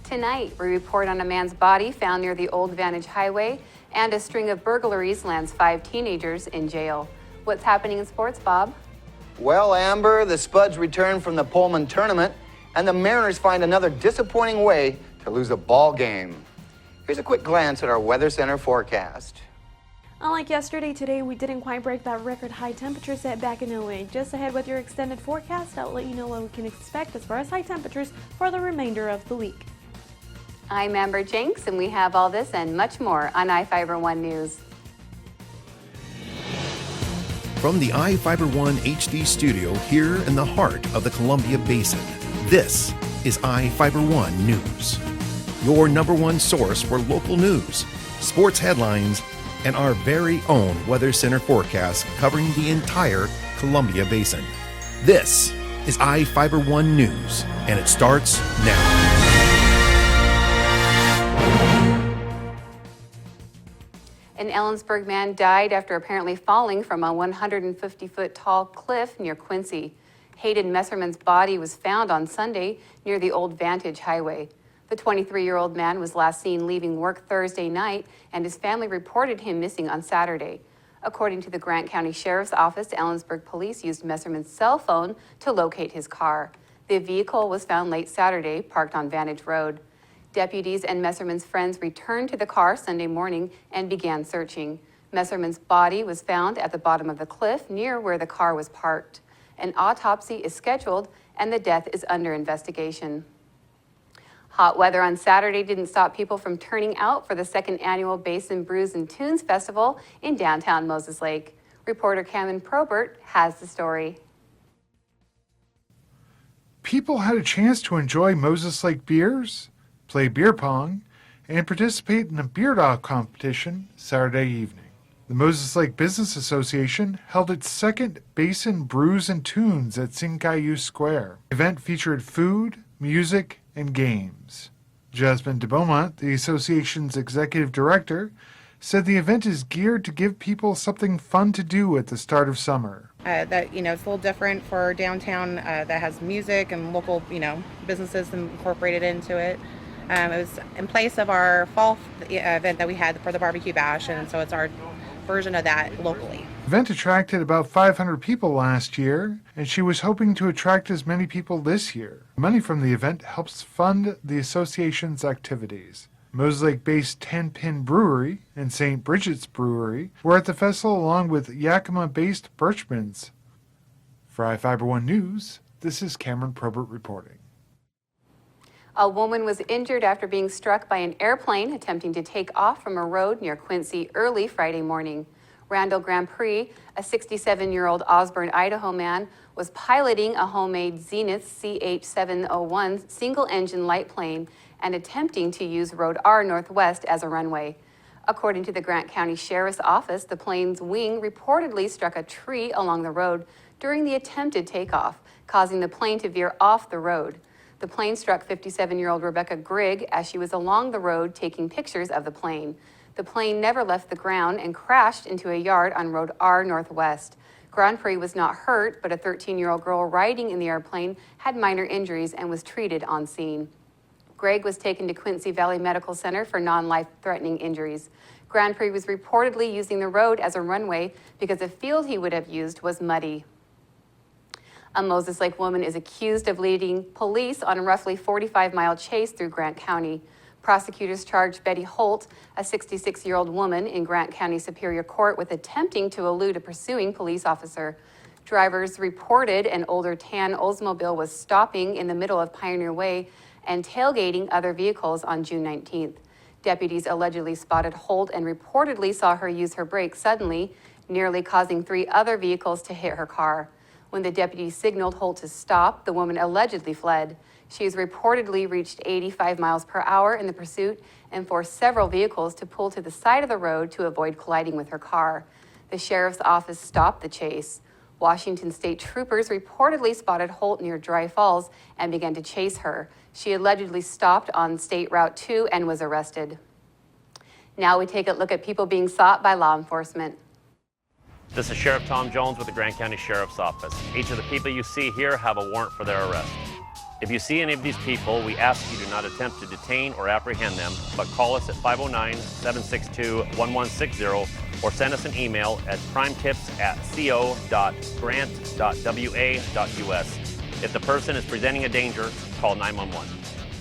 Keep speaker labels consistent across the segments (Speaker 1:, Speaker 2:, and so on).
Speaker 1: Tonight, we report on a man's body found near the Old Vantage Highway, and a string of burglaries lands 5 teenagers in jail. What's happening in sports, Bob?
Speaker 2: Well, Amber, the Spuds return from the Pullman tournament, and the Mariners find another disappointing way to lose a ball game. Here's a quick glance at our Weather Center forecast.
Speaker 3: Unlike yesterday, today we didn't quite break that record high temperature set back in 08. Just ahead with your extended forecast, I'll let you know what we can expect as far as high temperatures for the remainder of the week.
Speaker 1: I'm Amber Jenks, and we have all this and much more on iFIBER 1 News.
Speaker 4: From the iFIBER 1 HD studio here in the heart of the Columbia Basin, this is iFIBER 1 News. Your #1 source for local news, sports headlines, and our very own Weather Center forecast covering the entire Columbia Basin. This is iFIBER 1 News, and it starts now.
Speaker 1: An Ellensburg man died after apparently falling from a 150-foot tall cliff near Quincy. Hayden Messerman's body was found on Sunday near the Old Vantage Highway. The 23-year-old man was last seen leaving work Thursday night, and his family reported him missing on Saturday. According to the Grant County Sheriff's Office, Ellensburg police used Messerman's cell phone to locate his car. The vehicle was found late Saturday, parked on Vantage Road. Deputies and Messerman's friends returned to the car Sunday morning and began searching. Messerman's body was found at the bottom of the cliff near where the car was parked. An autopsy is scheduled, and the death is under investigation. Hot weather on Saturday didn't stop people from turning out for the second annual Basin Brews and Tunes Festival in downtown Moses Lake. Reporter Cameron Probert has the story.
Speaker 5: People had a chance to enjoy Moses Lake beers, play beer pong, and participate in a beer dog competition Saturday evening. The Moses Lake Business Association held its second Basin Brews and Tunes at Sinkayu Square. The event featured food, music, and games. Jasmine de Beaumont, the association's executive director, said the event is geared to give people something fun to do at the start of summer.
Speaker 6: It's a little different for downtown that has music and local, businesses incorporated into it. It was in place of our fall event that we had for the barbecue bash, and so it's our version of that locally.
Speaker 5: The event attracted about 500 people last year, and she was hoping to attract as many people this year. Money from the event helps fund the association's activities. Moses Lake-based 10 Pin Brewery and St. Bridget's Brewery were at the festival along with Yakima-based Birchman's. For iFIBER 1 News, this is Cameron Probert reporting.
Speaker 1: A woman was injured after being struck by an airplane attempting to take off from a road near Quincy early Friday morning. Randall Grand Prix, a 67-year-old Osborne, Idaho man, was piloting a homemade Zenith CH-701 single-engine light plane and attempting to use Road R Northwest as a runway. According to the Grant County Sheriff's Office, the plane's wing reportedly struck a tree along the road during the attempted takeoff, causing the plane to veer off the road. The plane struck 57-year-old Rebecca Grigg as she was along the road taking pictures of the plane. The plane never left the ground and crashed into a yard on Road R Northwest. Grand Prix was not hurt, but a 13-year-old girl riding in the airplane had minor injuries and was treated on scene. Greg was taken to Quincy Valley Medical Center for non-life-threatening injuries. Grand Prix was reportedly using the road as a runway because the field he would have used was muddy. A Moses Lake woman is accused of leading police on a roughly 45-mile chase through Grant County. Prosecutors charged Betty Holt, a 66-year-old woman in Grant County Superior Court, with attempting to elude a pursuing police officer. Drivers reported an older tan Oldsmobile was stopping in the middle of Pioneer Way and tailgating other vehicles on June 19th. Deputies allegedly spotted Holt and reportedly saw her use her brakes suddenly, nearly causing 3 other vehicles to hit her car. When the deputies signaled Holt to stop, the woman allegedly fled. She has reportedly reached 85 miles per hour in the pursuit and forced several vehicles to pull to the side of the road to avoid colliding with her car. The sheriff's office stopped the chase. Washington State troopers reportedly spotted Holt near Dry Falls and began to chase her. She allegedly stopped on State Route 2 and was arrested. Now we take a look at people being sought by law enforcement.
Speaker 7: This is Sheriff Tom Jones with the Grant County Sheriff's Office. Each of the people you see here have a warrant for their arrest. If you see any of these people, we ask you do not attempt to detain or apprehend them, but call us at 509-762-1160 or send us an email at crimetips@co.grant.wa.us. If the person is presenting a danger, call 911.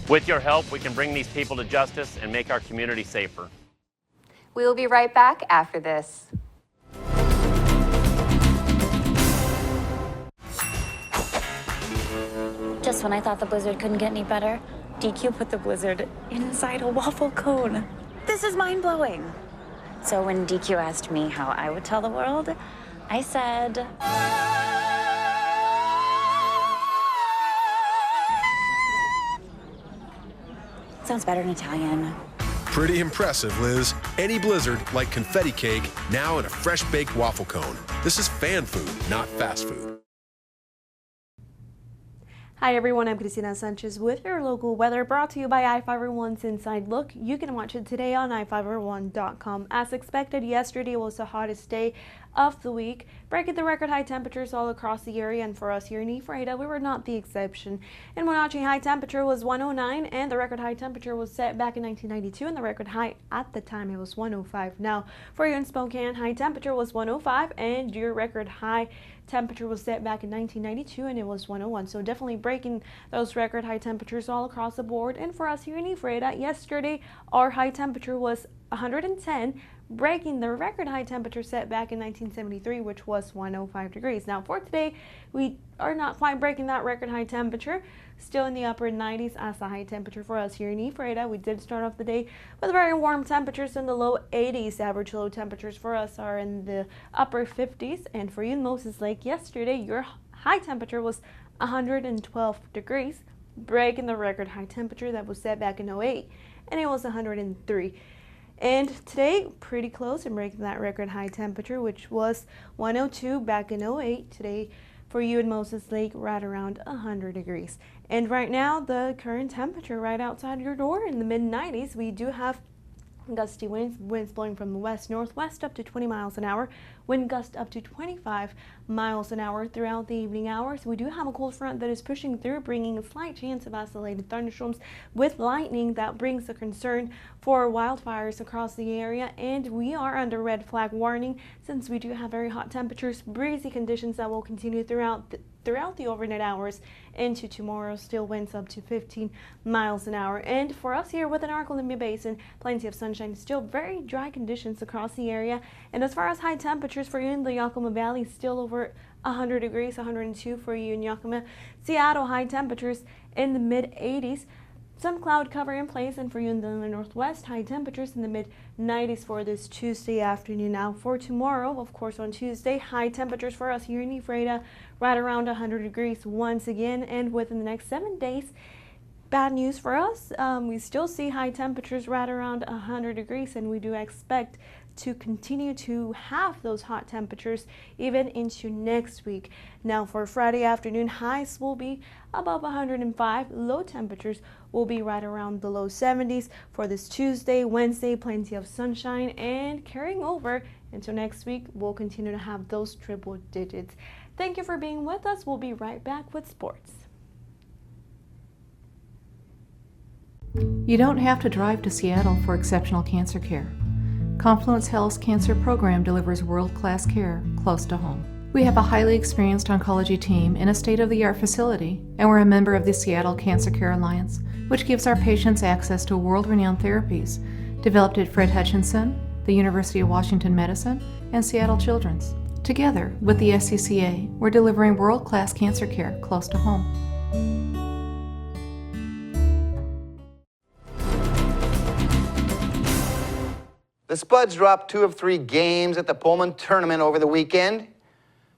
Speaker 7: With your help, we can bring these people to justice and make our community safer.
Speaker 1: We will be right back after this.
Speaker 8: Just when I thought the blizzard couldn't get any better, DQ put the blizzard inside a waffle cone. This is mind-blowing. So when DQ asked me how I would tell the world, I said... Sounds better in Italian.
Speaker 9: Pretty impressive, Liz. Any blizzard, like confetti cake, now in a fresh-baked waffle cone. This is fan food, not fast food.
Speaker 3: Hi everyone, I'm Cristina Sanchez with your local weather, brought to you by iFIBER1's Inside Look. You can watch it today on iFIBER1.com. As expected, yesterday was the hottest day of the week, breaking the record high temperatures all across the area, and for us here in Ephrata, we were not the exception. In Wenatchee, high temperature was 109, and the record high temperature was set back in 1992, and the record high at the time it was 105. Now, for you in Spokane, high temperature was 105, and your record high temperature was set back in 1992 and it was 101. So definitely breaking those record high temperatures all across the board. And for us here in Ephrata, yesterday our high temperature was 110, breaking the record high temperature set back in 1973, which was 105 degrees. Now for today, we are not quite breaking that record high temperature, still in the upper 90s as a high temperature for us here in Ephrata. We did start off the day with very warm temperatures in the low 80s. Average low temperatures for us are in the upper 50s. And for you in Moses Lake, yesterday your high temperature was 112 degrees, breaking the record high temperature that was set back in 08, and it was 103. And today, pretty close and breaking that record high temperature, which was 102 back in 08. Today, for you in Moses Lake, right around 100 degrees. And right now, the current temperature right outside your door in the mid-90s, we do have gusty winds blowing from the west-northwest up to 20 miles an hour, wind gust up to 25 miles an hour throughout the evening hours. We do have a cold front that is pushing through, bringing a slight chance of isolated thunderstorms with lightning that brings a concern for wildfires across the area. And we are under red flag warning since we do have very hot temperatures, breezy conditions that will continue throughout the overnight hours into tomorrow. Still winds up to 15 miles an hour. And for us here within our Columbia Basin, plenty of sunshine, still very dry conditions across the area. And as far as high temperatures for you in the Yakima Valley, still over 100 degrees, 102 for you in Yakima. Seattle, high temperatures in the mid-80s. Some cloud cover in place, and for you in the northwest, high temperatures in the mid-90s for this Tuesday afternoon. Now for tomorrow, of course on Tuesday, high temperatures for us here in Ephrata, right around 100 degrees once again. And within the next 7 days, bad news for us, we still see high temperatures right around 100 degrees, and we do expect to continue to have those hot temperatures even into next week. Now for Friday afternoon, highs will be above 105, low temperatures will be right around the low 70s. For this Tuesday, Wednesday, plenty of sunshine, and carrying over into next week, we'll continue to have those triple digits. Thank you for being with us. We'll be right back with sports.
Speaker 10: You don't have to drive to Seattle for exceptional cancer care. Confluence Health's cancer program delivers world-class care close to home. We have a highly experienced oncology team in a state-of-the-art facility, and we're a member of the Seattle Cancer Care Alliance, which gives our patients access to world-renowned therapies developed at Fred Hutchinson, the University of Washington Medicine, and Seattle Children's. Together with the SCCA, we're delivering world-class cancer care close to home.
Speaker 2: The Spuds dropped 2 of 3 games at the Pullman Tournament over the weekend.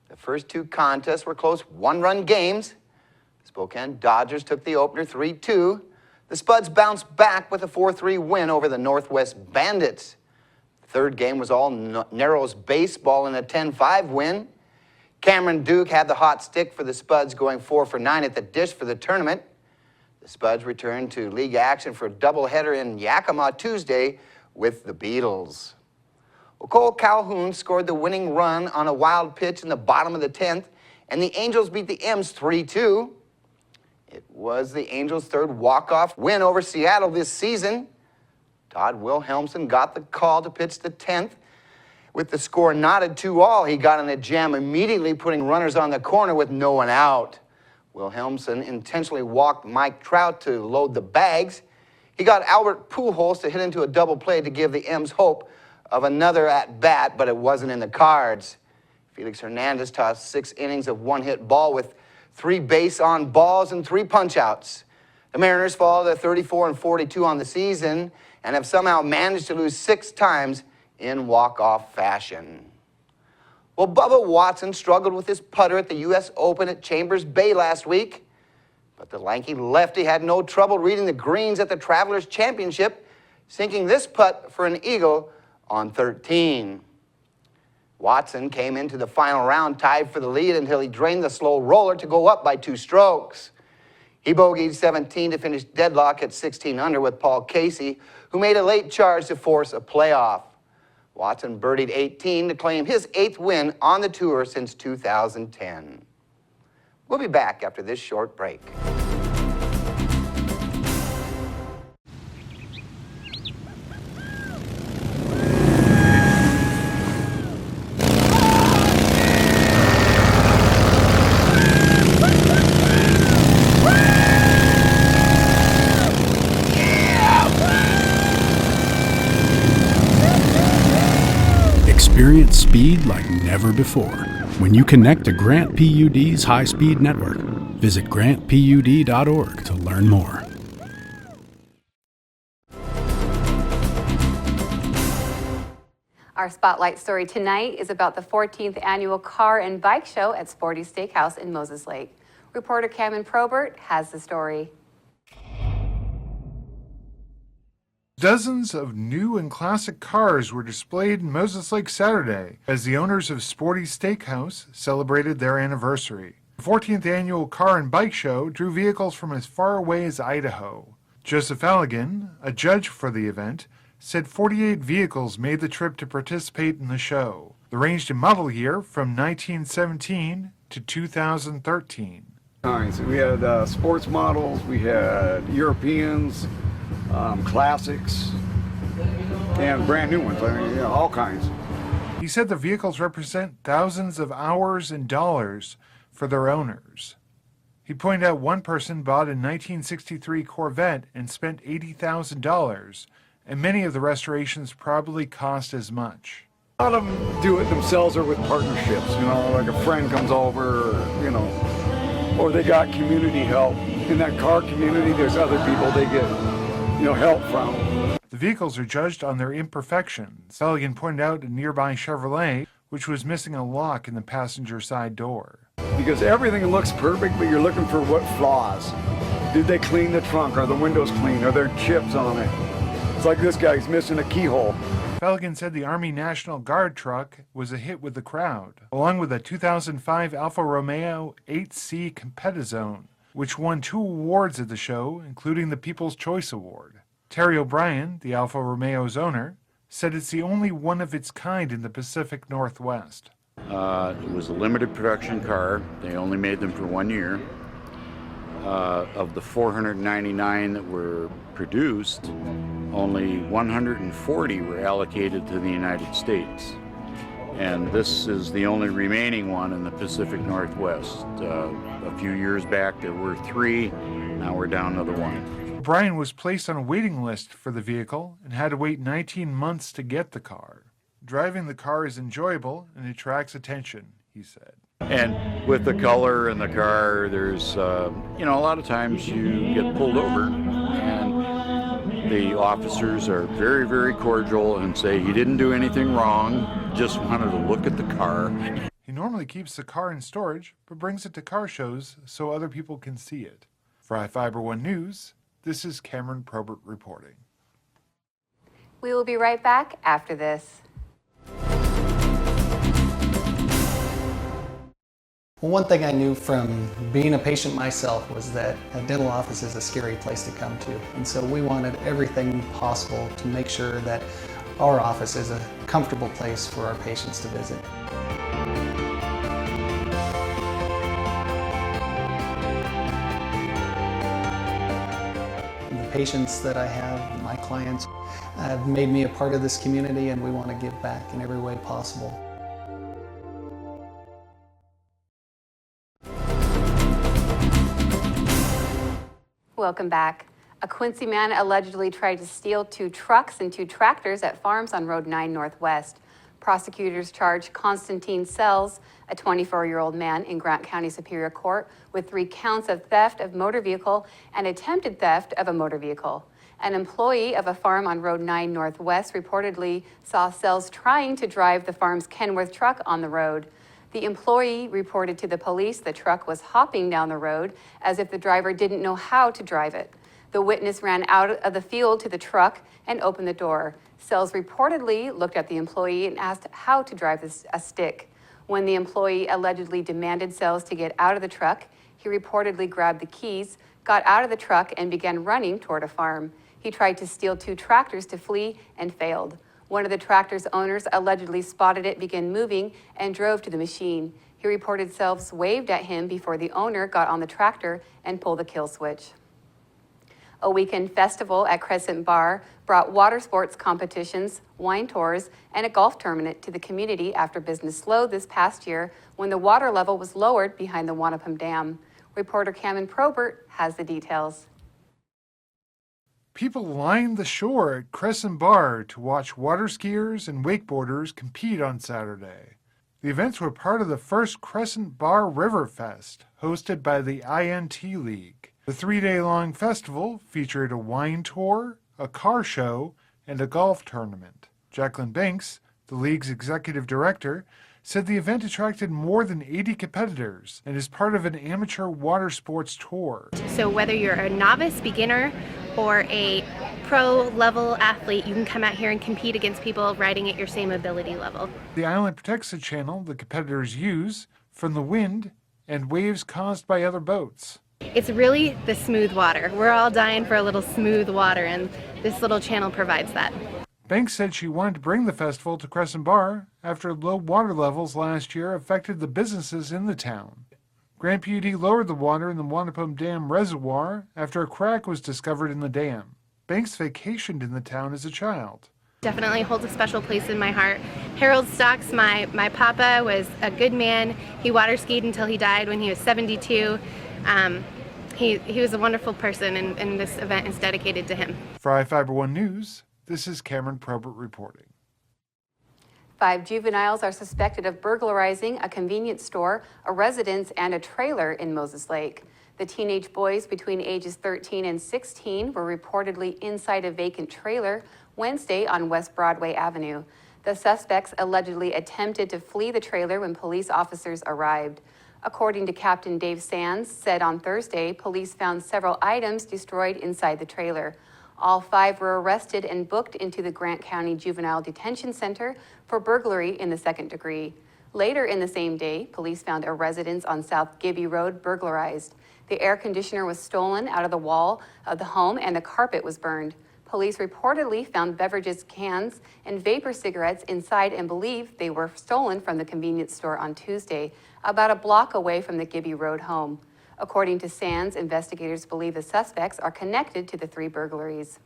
Speaker 2: The first 2 contests were close one-run games. The Spokane Dodgers took the opener 3-2. The Spuds bounced back with a 4-3 win over the Northwest Bandits. The third game was all Narrows baseball in a 10-5 win. Cameron Duke had the hot stick for the Spuds, going 4 for 9 at the dish for the tournament. The Spuds returned to league action for a doubleheader in Yakima Tuesday with the Beatles. Well, Cole Calhoun scored the winning run on a wild pitch in the bottom of the 10th, and the Angels beat the M's 3-2. It was the Angels' third walk-off win over Seattle this season. Todd Wilhelmsen got the call to pitch the 10th. With the score knotted 2-2, he got in a jam immediately, putting runners on the corner with no one out. Wilhelmsen intentionally walked Mike Trout to load the bags. He got Albert Pujols to hit into a double play to give the M's hope of another at-bat, but it wasn't in the cards. Felix Hernandez tossed 6 innings of one-hit ball with 3 base-on balls and 3 punch-outs. The Mariners fall to 34-42 on the season and have somehow managed to lose 6 times in walk-off fashion. Well, Bubba Watson struggled with his putter at the U.S. Open at Chambers Bay last week, but the lanky lefty had no trouble reading the greens at the Travelers Championship, sinking this putt for an eagle on 13. Watson came into the final round tied for the lead until he drained the slow roller to go up by 2 strokes. He bogeyed 17 to finish deadlock at 16 under with Paul Casey, who made a late charge to force a playoff. Watson birdied 18 to claim his 8th win on the tour since 2010. We'll be back after this short break.
Speaker 11: Experience speed like never before when you connect to Grant PUD's high-speed network. Visit grantpud.org to learn more.
Speaker 1: Our spotlight story tonight is about the 14th annual Car and Bike Show at Sporty Steakhouse in Moses Lake. Reporter Cameron Probert has the story.
Speaker 5: Dozens of new and classic cars were displayed in Moses Lake Saturday as the owners of Sporty Steakhouse celebrated their anniversary. The 14th annual Car and Bike Show drew vehicles from as far away as Idaho. Joseph Allegan, a judge for the event, said 48 vehicles made the trip to participate in the show. They ranged in model year from 1917 to 2013.
Speaker 12: We had sports models, we had Europeans, classics, and brand new ones. I mean, all kinds.
Speaker 5: He said the vehicles represent thousands of hours and dollars for their owners. He pointed out one person bought a 1963 Corvette and spent $80,000, and many of the restorations probably cost as much.
Speaker 12: A lot of them do it themselves or with partnerships, like a friend comes over, or they got community help. In that car community, there's other people they get help from.
Speaker 5: The vehicles are judged on their imperfections. Allegan pointed out a nearby Chevrolet, which was missing a lock in the passenger side door.
Speaker 12: Because everything looks perfect, but you're looking for what flaws. Did they clean the trunk? Are the windows clean? Are there chips on it? It's like this guy's missing a keyhole.
Speaker 5: Allegan said the Army National Guard truck was a hit with the crowd, along with a 2005 Alfa Romeo 8C Competizone, which won 2 awards at the show, including the People's Choice Award. Terry O'Brien, the Alfa Romeo's owner, said it's the only one of its kind in the Pacific Northwest.
Speaker 13: It was a limited production car. They only made them for 1 year. Of the 499 that were produced, only 140 were allocated to the United States. And this is the only remaining one in the Pacific Northwest. A few years back there were 3, now we're down to the 1.
Speaker 5: Brian was placed on a waiting list for the vehicle and had to wait 19 months to get the car. Driving the car is enjoyable and attracts attention, he said.
Speaker 13: And with the color and the car, there's, a lot of times you get pulled over and the officers are very, very cordial and say he didn't do anything wrong, just wanted to look at the car.
Speaker 5: He normally keeps the car in storage, but brings it to car shows so other people can see it. For iFIBER 1 News, this is Cameron Probert reporting.
Speaker 1: We will be right back after this.
Speaker 14: Well, one thing I knew from being a patient myself was that a dental office is a scary place to come to. And so we wanted everything possible to make sure that our office is a comfortable place for our patients to visit. patients that I have, my clients, have made me a part of this community, and we want to give back in every way possible.
Speaker 1: Welcome back. A Quincy man allegedly tried to steal 2 trucks and 2 tractors at farms on Road 9 Northwest. Prosecutors charged Constantine Sells, a 24-year-old man in Grant County Superior Court, with 3 counts of theft of motor vehicle and attempted theft of a motor vehicle. An employee of a farm on Road 9 Northwest reportedly saw Sells trying to drive the farm's Kenworth truck on the road. The employee reported to the police the truck was hopping down the road as if the driver didn't know how to drive it. The witness ran out of the field to the truck and opened the door. Sells reportedly looked at the employee and asked how to drive a stick. When the employee allegedly demanded Sells to get out of the truck, he reportedly grabbed the keys, got out of the truck, and began running toward a farm. He tried to steal 2 tractors to flee and failed. One of the tractor's owners allegedly spotted it begin moving and drove to the machine. He reported Sells waved at him before the owner got on the tractor and pulled the kill switch. A weekend festival at Crescent Bar brought water sports competitions, wine tours, and a golf tournament to the community after business slowed this past year when the water level was lowered behind the Wanapum Dam. Reporter Cameron Probert has the details.
Speaker 5: People lined the shore at Crescent Bar to watch water skiers and wakeboarders compete on Saturday. The events were part of the first Crescent Bar Riverfest, hosted by the INT League. The 3-day-long festival featured a wine tour, a car show, and a golf tournament. Jacqueline Banks, the league's executive director, said the event attracted more than 80 competitors and is part of an amateur water sports tour.
Speaker 15: So whether you're a novice, beginner, or a pro-level athlete, you can come out here and compete against people riding at your same ability level.
Speaker 5: The island protects the channel the competitors use from the wind and waves caused by other boats.
Speaker 15: It's really the smooth water. We're all dying for a little smooth water, and this little channel provides that.
Speaker 5: Banks said she wanted to bring the festival to Crescent Bar after low water levels last year affected the businesses in the town. Grant PUD lowered the water in the Wanapum Dam reservoir after a crack was discovered in the dam. Banks vacationed in the town as a child.
Speaker 15: Definitely holds a special place in my heart. Harold Stocks, my papa, was a good man. He water skied until he died when he was 72. He was a wonderful person, and this event is dedicated to him.
Speaker 5: For iFIBER 1 News, this is Cameron Probert reporting.
Speaker 1: 5 juveniles are suspected of burglarizing a convenience store, a residence, and a trailer in Moses Lake. The teenage boys between ages 13 and 16 were reportedly inside a vacant trailer Wednesday on West Broadway Avenue. The suspects allegedly attempted to flee the trailer when police officers arrived. According to Captain Dave Sands, said on Thursday, police found several items destroyed inside the trailer. All 5 were arrested and booked into the Grant County Juvenile Detention Center for burglary in the 2nd degree. Later in the same day, police found a residence on South Gibby Road burglarized. The air conditioner was stolen out of the wall of the home and the carpet was burned. Police reportedly found beverages, cans, and vapor cigarettes inside and believe they were stolen from the convenience store on Tuesday, about a block away from the Gibby Road home. According to Sands, investigators believe the suspects are connected to the 3 burglaries.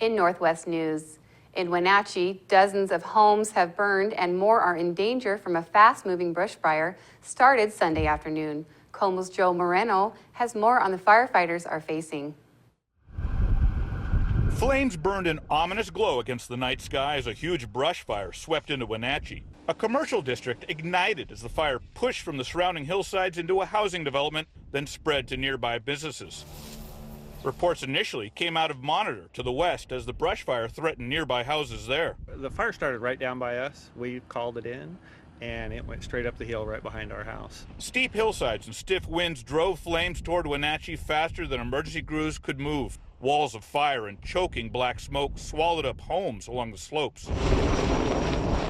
Speaker 1: In Northwest news, in Wenatchee, dozens of homes have burned and more are in danger from a fast-moving brush fire started Sunday afternoon. Como's Joe Moreno has more on the firefighters are facing.
Speaker 16: Flames burned an ominous glow against the night sky as a huge brush fire swept into Wenatchee. A commercial district ignited as the fire pushed from the surrounding hillsides into a housing development, then spread to nearby businesses. Reports initially came out of Monitor to the west as the brush fire threatened nearby houses there.
Speaker 17: The fire started right down by us. We called it in, and it went straight up the hill right behind our house.
Speaker 16: Steep hillsides and stiff winds drove flames toward Wenatchee faster than emergency crews could move. Walls of fire and choking black smoke swallowed up homes along the slopes.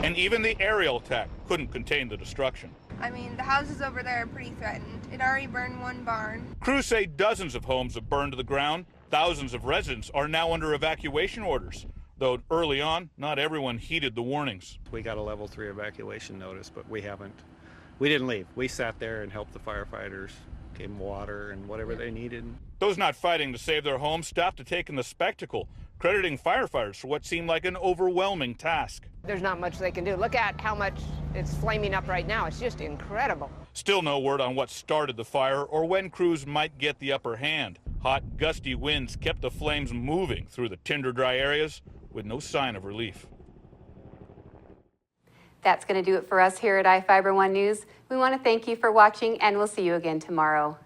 Speaker 16: And even the aerial attack couldn't contain the destruction.
Speaker 18: I mean, the houses over there are pretty threatened. It already burned one barn.
Speaker 16: Crews say dozens of homes have burned to the ground. Thousands of residents are now under evacuation orders, though early on, not everyone heeded the warnings.
Speaker 17: We got a level 3 evacuation notice, but we didn't leave. We sat there and helped the firefighters, gave them water and whatever they needed.
Speaker 16: Those not fighting to save their homes stopped to take in the spectacle, crediting firefighters for what seemed like an overwhelming task.
Speaker 19: There's not much they can do. Look at how much it's flaming up right now. It's just incredible.
Speaker 16: Still no word on what started the fire or when crews might get the upper hand. Hot, gusty winds kept the flames moving through the tinder-dry areas with no sign of relief.
Speaker 1: That's going to do it for us here at iFiber One News. We want to thank you for watching, and we'll see you again tomorrow.